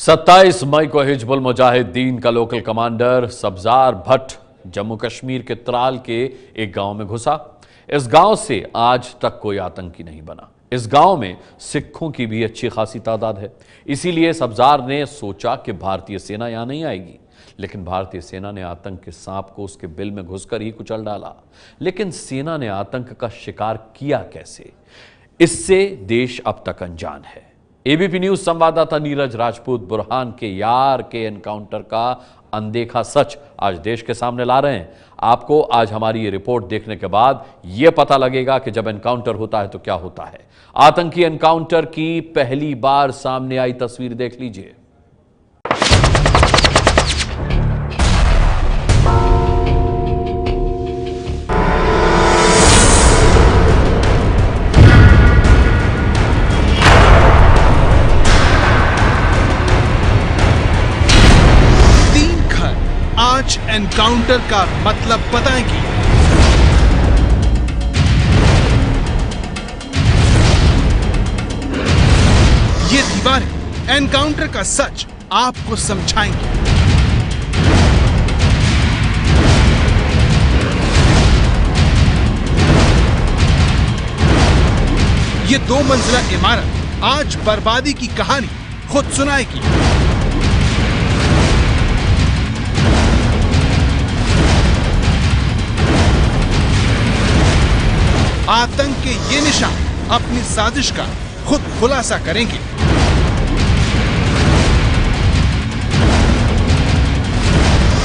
27 मई को हिजबुल मुजाहिदीन का local commander Sabzar Bhatt Jammu Kashmir के त्राल के एक गांव में घुसा। इस गांव से आज तक कोई आतंकी नहीं बना। इस गांव में सिखों की भी अच्छी खासी तादाद है। इसीलिए सब्जार ने सोचा कि भारतीय सेना यहां नहीं आएगी, लेकिन भारतीय सेना ने आतंक के सांप को उसके बिल में घुसकर ही कुचल डाला। लेकिन सेना ने आतंक का शिकार किया कैसे, इससे देश अब तक अनजान है। एबीपी न्यूज संवाददाता नीरज राजपूत बुरहान के यार के एनकाउंटर का अनदेखा सच आज देश के सामने ला रहे हैं। आपको आज हमारी ये रिपोर्ट देखने के बाद यह पता लगेगा कि जब एनकाउंटर होता है तो क्या होता है। आतंकी एनकाउंटर की पहली बार सामने आई तस्वीर देख लीजिए। आज एनकाउंटर का मतलब बताएंगे। ये दीवारें एनकाउंटर का सच आपको समझाएंगे। ये 2 मंजिला इमारत आज बर्बादी की कहानी खुद सुनाएगी। आतंक के ये निशान अपनी साजिश का खुद खुलासा करेंगे।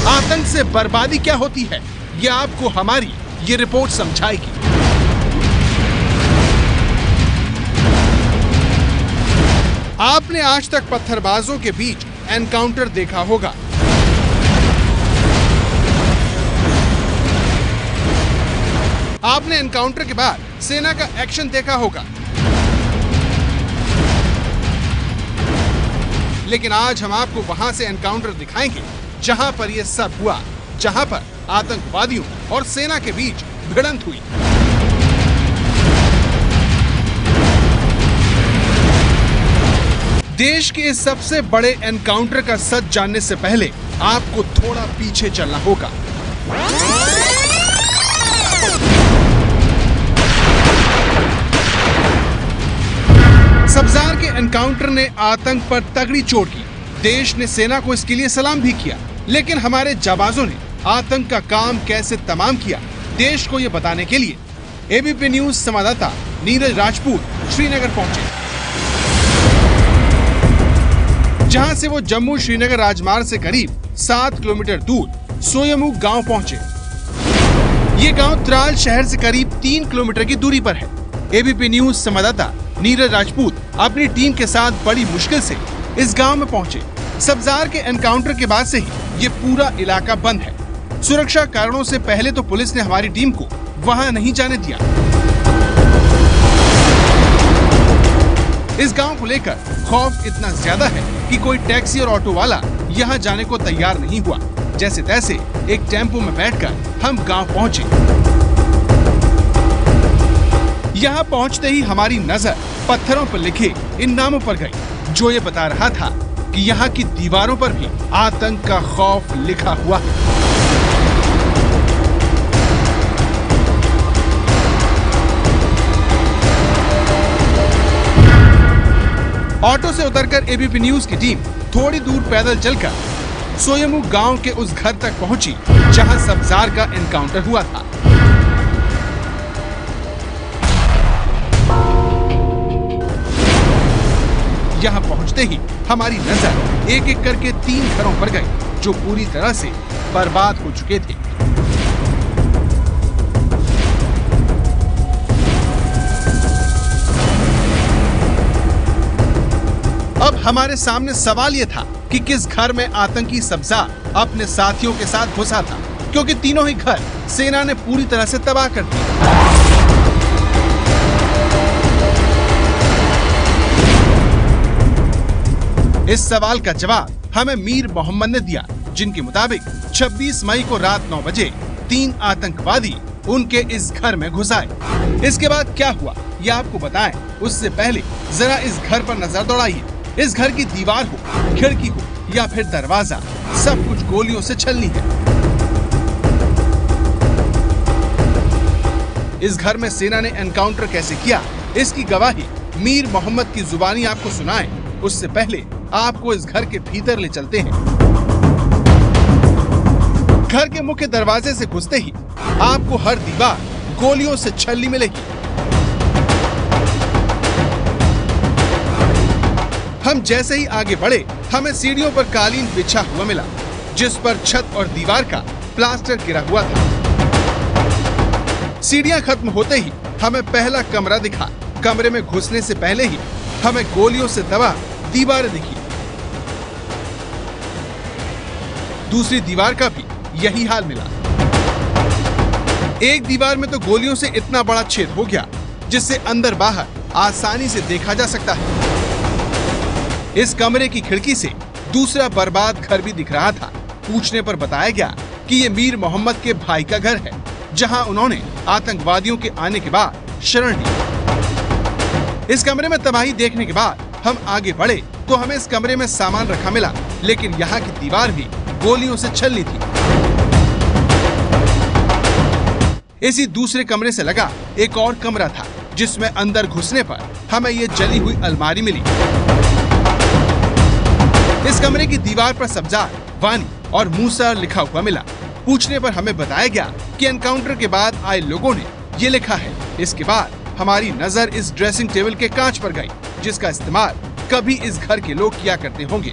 आतंक से बर्बादी क्या होती है, ये आपको हमारी ये रिपोर्ट समझाएगी। आपने आज तक पत्थरबाजों के बीच एनकाउंटर देखा होगा। आपने एनकाउंटर के बाद सेना का एक्शन देखा होगा। लेकिन आज हम आपको वहां से एनकाउंटर दिखाएंगे जहां पर यह सब हुआ, जहां पर आतंकवादियों और सेना के बीच भिड़ंत हुई। देश के इस सबसे बड़े एनकाउंटर का सच जानने से पहले आपको थोड़ा पीछे चलना होगा। सब्जार के एनकाउंटर ने आतंक पर तगड़ी चोट की। देश ने सेना को इसके लिए सलाम भी किया, लेकिन हमारे जाबाजों ने आतंक का काम कैसे तमाम किया, देश को ये बताने के लिए एबीपी न्यूज संवाददाता नीरज राजपूत श्रीनगर पहुंचे, जहां से वो जम्मू श्रीनगर राजमार्ग से करीब 7 किलोमीटर दूर सोयमू गांव पहुंचे। ये गांव त्राल शहर से करीब 3 किलोमीटर की दूरी पर है। एबीपी न्यूज संवाददाता नीरज राजपूत अपनी टीम के साथ बड़ी मुश्किल से इस गांव में पहुंचे। सब्जार के एनकाउंटर के बाद से ही ये पूरा इलाका बंद है। सुरक्षा कारणों से पहले तो पुलिस ने हमारी टीम को वहां नहीं जाने दिया। इस गांव को लेकर खौफ इतना ज्यादा है कि कोई टैक्सी और ऑटो वाला यहां जाने को तैयार नहीं हुआ। जैसे तैसे एक टेम्पो में बैठकर हम गांव पहुंचे। यहाँ पहुँचते ही हमारी नजर पत्थरों पर लिखे इन नामों पर गई, जो ये बता रहा था कि यहाँ की दीवारों पर भी आतंक का खौफ लिखा हुआ है। ऑटो से उतरकर एबीपी न्यूज की टीम थोड़ी दूर पैदल चलकर सोयमू गांव के उस घर तक पहुंची जहां सब्जार का एनकाउंटर हुआ था। यहाँ पहुँचते ही हमारी नजर एक एक करके 3 घरों पर गई, जो पूरी तरह से बर्बाद हो चुके थे। अब हमारे सामने सवाल ये था कि किस घर में आतंकी सब्जार अपने साथियों के साथ घुसा था, क्योंकि तीनों ही घर सेना ने पूरी तरह से तबाह कर दिए। इस सवाल का जवाब हमें मीर मोहम्मद ने दिया, जिनके मुताबिक 26 मई को रात 9 बजे 3 आतंकवादी उनके इस घर में घुस आए। इसके बाद क्या हुआ ये आपको बताएं, उससे पहले जरा इस घर पर नजर दौड़ाइए। इस घर की दीवार हो, खिड़की हो या फिर दरवाजा, सब कुछ गोलियों से छलनी है। इस घर में सेना ने एनकाउंटर कैसे किया, इसकी गवाही मीर मोहम्मद की जुबानी आपको सुनाएं, उससे पहले आपको इस घर के भीतर ले चलते हैं। घर के मुख्य दरवाजे से घुसते ही आपको हर दीवार गोलियों से छलनी मिलेगी। हम जैसे ही आगे बढ़े, हमें सीढ़ियों पर कालीन बिछा हुआ मिला, जिस पर छत और दीवार का प्लास्टर गिरा हुआ था। सीढ़ियां खत्म होते ही हमें पहला कमरा दिखा। कमरे में घुसने से पहले ही हमें गोलियों से दबा दीवारें दिखी। दूसरी दीवार का भी यही हाल मिला। एक दीवार में तो गोलियों से इतना बड़ा छेद हो गया जिससे अंदर बाहर आसानी से देखा जा सकता है। इस कमरे की खिड़की से दूसरा बर्बाद घर भी दिख रहा था। पूछने पर बताया गया कि ये मीर मोहम्मद के भाई का घर है, जहां उन्होंने आतंकवादियों के आने के बाद शरण ली। इस कमरे में तबाही देखने के बाद हम आगे बढ़े तो हमें इस कमरे में सामान रखा मिला, लेकिन यहाँ की दीवार भी गोलियों से छलनी थी। इसी दूसरे कमरे से लगा एक और कमरा था, जिसमें अंदर घुसने पर हमें ये जली हुई अलमारी मिली। इस कमरे की दीवार पर सब्जार, वानी और मूसा लिखा हुआ मिला। पूछने पर हमें बताया गया कि एनकाउंटर के बाद आए लोगों ने ये लिखा है। इसके बाद हमारी नजर इस ड्रेसिंग टेबल के कांच पर गई, जिसका इस्तेमाल कभी इस घर के लोग किया करते होंगे।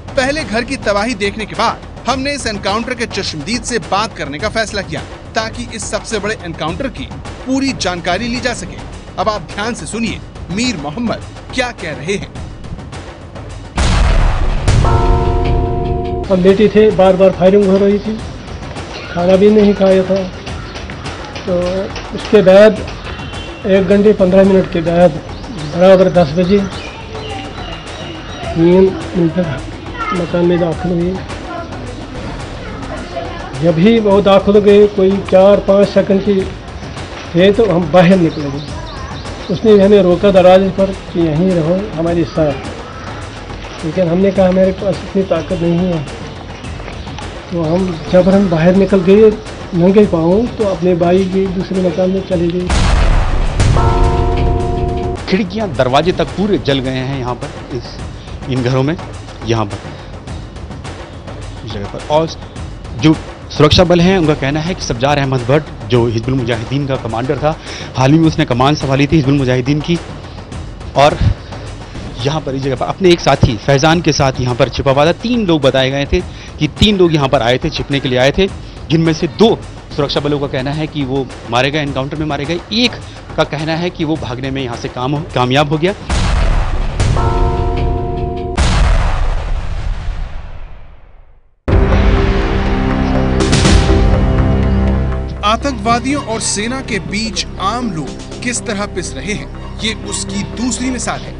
पहले घर की तबाही देखने के बाद हमने इस एनकाउंटर के चश्मदीद से बात करने का फैसला किया, ताकि इस सबसे बड़े एनकाउंटर की पूरी जानकारी ली जा सके। अब आप ध्यान से सुनिए मीर मोहम्मद क्या कह रहे हैं। हम बेटी थे, बार बार फायरिंग हो रही थी, खाना भी नहीं खाया था। तो उसके बाद 1 घंटे 15 मिनट के बाद बराबर 10 बजे 3 मिनट मकान में दाखिल हुए। जब भी वो दाखिल हो गए, कोई 4-5 सेकंड की थे तो हम बाहर निकले। उसने हमें रोका दरवाजे पर कि यहीं रहो हमारे साथ, लेकिन हमने कहा मेरे पास इतनी ताकत नहीं है। तो जब हम बाहर निकल गए नंगे पाँव, तो अपने भाई के दूसरे मकान में चले गए। खिड़कियां दरवाजे तक पूरे जल गए हैं यहाँ पर, इन घरों में, यहाँ पर इस जगह पर। और जो सुरक्षा बल हैं उनका कहना है कि सब्जार अहमद भट्ट, जो हिजबुल मुजाहिदीन का कमांडर था, हाल ही में उसने कमान संभाली थी हिजबुल मुजाहिदीन की, और यहाँ पर इस जगह पर अपने एक साथी फैजान के साथ यहाँ पर छिपा हुआ था। 3 लोग बताए गए थे कि 3 लोग यहाँ पर आए थे, छिपने के लिए आए थे, जिनमें से 2 सुरक्षा बलों का कहना है कि वो मारे गए, एनकाउंटर में मारे गए। एक का कहना है कि वो भागने में यहाँ से कामयाब हो गया। आतंकवादियों और सेना के बीच आम लोग किस तरह पिस रहे हैं, ये उसकी दूसरी मिसाल है।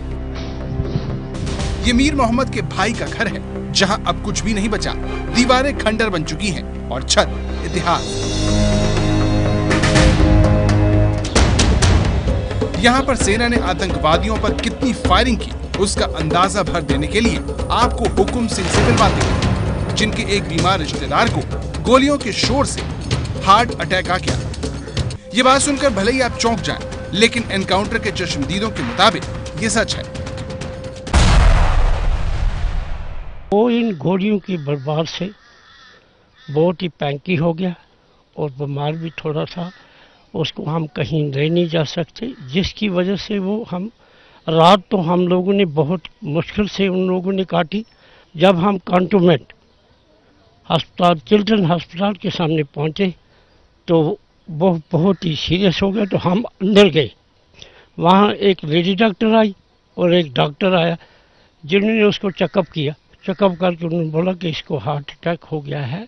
ये मीर मोहम्मद के भाई का घर है, जहां अब कुछ भी नहीं बचा। दीवारें खंडर बन चुकी हैं और छत इतिहास। यहाँ पर सेना ने आतंकवादियों पर कितनी फायरिंग की, उसका अंदाजा भर देने के लिए आपको हुकुम सिंह से मिलवाते हैं, जिनके एक बीमार रिश्तेदार को गोलियों के शोर से हार्ट अटैक आ गया। ये बात सुनकर भले ही आप चौंक जाएं, लेकिन एनकाउंटर के चश्मदीदों के मुताबिक ये सच है। वो इन गोलियों की बर्बाद से बहुत ही पैंकी हो गया और बीमार भी थोड़ा था। उसको हम कहीं ले नहीं जा सकते, जिसकी वजह से वो रात तो हम लोगों ने बहुत मुश्किल से उन लोगों ने काटी। जब हम कंटोनमेंट अस्पताल, चिल्ड्रन हॉस्पिटल के सामने पहुंचे तो वो बहुत ही सीरियस हो गया। तो हम अंदर गए, वहाँ एक लेडी डॉक्टर आई और एक डॉक्टर आया, जिन्होंने उसको चेकअप किया। चेकअप करके उन्होंने बोला कि इसको हार्ट अटैक हो गया है।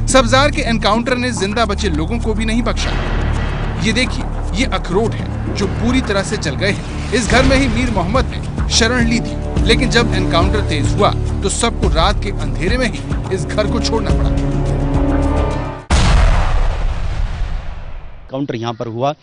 सब्जार के एनकाउंटर ने जिंदा बचे लोगों को भी नहीं बख्शा। ये देखिए, ये अखरोट है जो पूरी तरह से जल गए हैं। इस घर में ही मीर मोहम्मद ने शरण ली थी, लेकिन जब एनकाउंटर तेज हुआ तो सबको रात के अंधेरे में ही इस घर को छोड़ना पड़ा। एनकाउंटर यहाँ पर हुआ।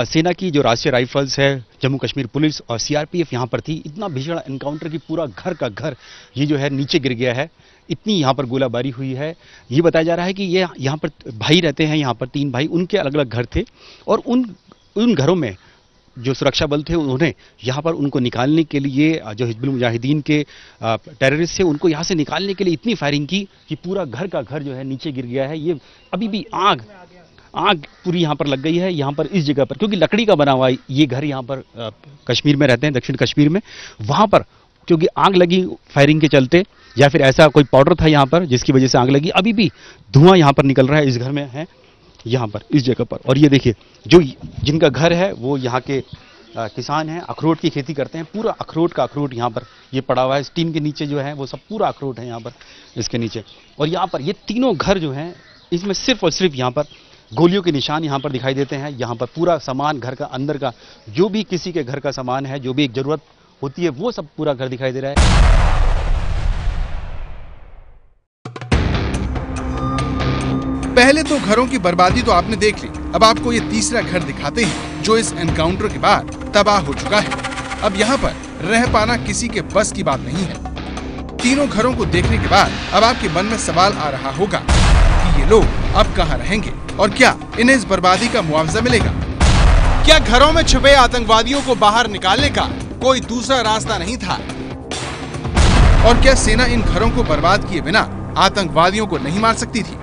सेना की जो राष्ट्रीय राइफल्स है, जम्मू कश्मीर पुलिस और सीआरपीएफ यहाँ पर थी। इतना भीषण एनकाउंटर की पूरा घर का घर ये जो है नीचे गिर गया है। इतनी यहाँ पर गोलाबारी हुई है। ये बताया जा रहा है कि ये यहाँ पर भाई रहते हैं, यहाँ पर 3 भाई, उनके अलग अलग घर थे और उन घरों में जो सुरक्षा बल थे उन्होंने यहाँ पर उनको निकालने के लिए, जो हिजबुल मुजाहिदीन के टेररिस्ट थे उनको यहाँ से निकालने के लिए इतनी फायरिंग की कि पूरा घर का घर जो है नीचे गिर गया है। ये अभी भी आग पूरी यहाँ पर लग गई है, यहाँ पर इस जगह पर, क्योंकि लकड़ी का बना हुआ ये घर यहाँ पर कश्मीर में रहते हैं, दक्षिण कश्मीर में। वहाँ पर क्योंकि आग लगी फायरिंग के चलते, या फिर ऐसा कोई पाउडर था यहाँ पर जिसकी वजह से आग लगी। अभी भी धुआं यहाँ पर निकल रहा है, इस घर में है, यहाँ पर इस जगह पर। और ये देखिए जो जिनका घर है वो यहाँ के किसान हैं, अखरोट की खेती करते हैं। पूरा अखरोट का अखरोट यहाँ पर ये पड़ा हुआ है। इस टीन के नीचे जो है वो सब पूरा अखरोट है यहाँ पर, इसके नीचे। और यहाँ पर ये तीनों घर जो हैं इसमें सिर्फ और सिर्फ यहाँ पर गोलियों के निशान यहाँ पर दिखाई देते हैं। यहाँ पर पूरा सामान, घर का अंदर का जो भी किसी के घर का सामान है, जो भी एक जरूरत होती है, वो सब पूरा घर दिखाई दे रहा है। पहले 2 घरों की बर्बादी तो आपने देख ली, अब आपको ये तीसरा घर दिखाते हैं जो इस एनकाउंटर के बाद तबाह हो चुका है। अब यहाँ पर रह पाना किसी के बस की बात नहीं है। तीनों घरों को देखने के बाद अब आपके मन में सवाल आ रहा होगा कि ये लोग अब कहाँ रहेंगे और क्या इन्हें इस बर्बादी का मुआवजा मिलेगा? क्या घरों में छुपे आतंकवादियों को बाहर निकालने का कोई दूसरा रास्ता नहीं था? और क्या सेना इन घरों को बर्बाद किए बिना आतंकवादियों को नहीं मार सकती थी?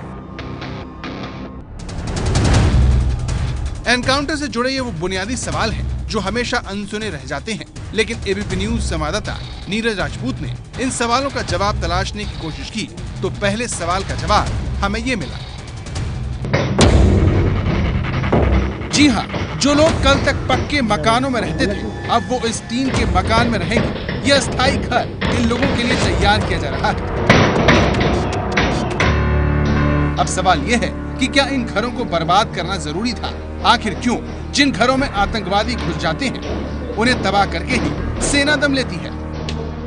एनकाउंटर से जुड़े ये वो बुनियादी सवाल हैं जो हमेशा अनसुने रह जाते हैं, लेकिन एबीपी न्यूज संवाददाता नीरज राजपूत ने इन सवालों का जवाब तलाशने की कोशिश की तो पहले सवाल का जवाब हमें ये मिला। जी हाँ, जो लोग कल तक पक्के मकानों में रहते थे अब वो इस टीन के मकान में रहेंगे। यह अस्थायी घर इन लोगों के लिए तैयार किया जा रहा है। अब सवाल ये है कि क्या इन घरों को बर्बाद करना जरूरी था? आखिर क्यों जिन घरों में आतंकवादी घुस जाते हैं उन्हें तबाह करके ही सेना दम लेती है?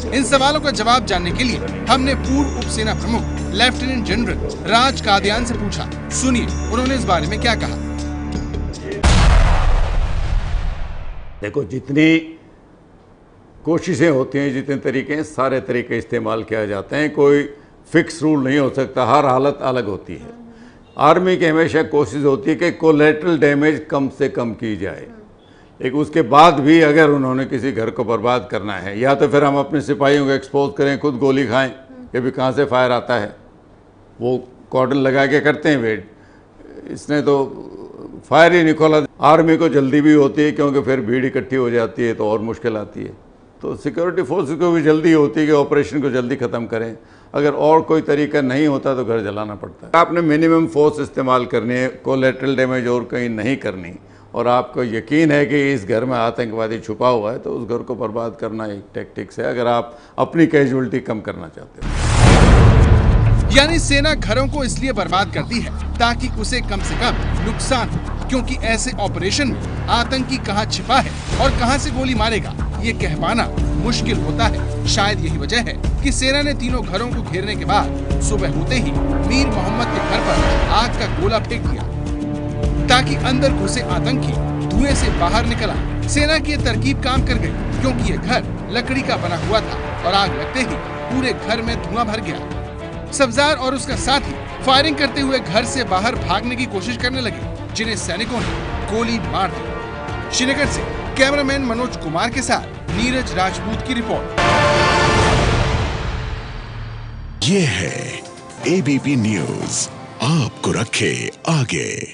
इन सवालों का जवाब जानने के लिए हमने पूर्व उप सेना प्रमुख लेफ्टिनेंट जनरल राज कादियान से पूछा। सुनिए उन्होंने इस बारे में क्या कहा। देखो, जितनी कोशिशें होती हैं, जितने तरीके हैं, सारे तरीके इस्तेमाल किया जाते हैं। कोई फिक्स रूल नहीं हो सकता, हर हालत अलग होती है। आर्मी की हमेशा कोशिश होती है कि कोलैटरल डैमेज कम से कम की जाए। एक उसके बाद भी अगर उन्होंने किसी घर को बर्बाद करना है, या तो फिर हम अपने सिपाहियों को एक्सपोज करें, खुद गोली खाएं कि भी कहाँ से फायर आता है, वो कॉर्डन लगा के करते हैं वेट। इसने तो फायर ही नहीं खोला। आर्मी को जल्दी भी होती है क्योंकि फिर भीड़ इकट्ठी हो जाती है तो और मुश्किल आती है। तो सिक्योरिटी फोर्स को भी जल्दी होती है कि ऑपरेशन को जल्दी ख़त्म करें। अगर और कोई तरीका नहीं होता तो घर जलाना पड़ता है। आपने मिनिमम फोर्स इस्तेमाल करनी है, कोलैटरल डैमेज और कहीं नहीं करनी, और आपको यकीन है कि इस घर में आतंकवादी छुपा हुआ है तो उस घर को बर्बाद करना एक टैक्टिक्स है, अगर आप अपनी कैजुअलिटी कम करना चाहते हो। यानी सेना घरों को इसलिए बर्बाद करती है ताकि उसे कम से कम नुकसान हो, क्योंकि ऐसे ऑपरेशन में आतंकी कहां छिपा है और कहां से गोली मारेगा ये कह पाना मुश्किल होता है। शायद यही वजह है कि सेना ने तीनों घरों को घेरने के बाद सुबह होते ही मीर मोहम्मद के घर पर आग का गोला फेंक दिया ताकि अंदर घुसे आतंकी धुएं से बाहर निकल आए। सेना की ये तरकीब काम कर गई क्योंकि ये घर लकड़ी का बना हुआ था और आग लगते ही पूरे घर में धुआं भर गया। सब्जार और उसका साथी फायरिंग करते हुए घर से बाहर भागने की कोशिश करने लगे, जिन्हें सैनिकों ने गोली मार दी। श्रीनगर से कैमरामैन मनोज कुमार के साथ नीरज राजपूत की रिपोर्ट। ये है एबीपी न्यूज, आपको रखे आगे।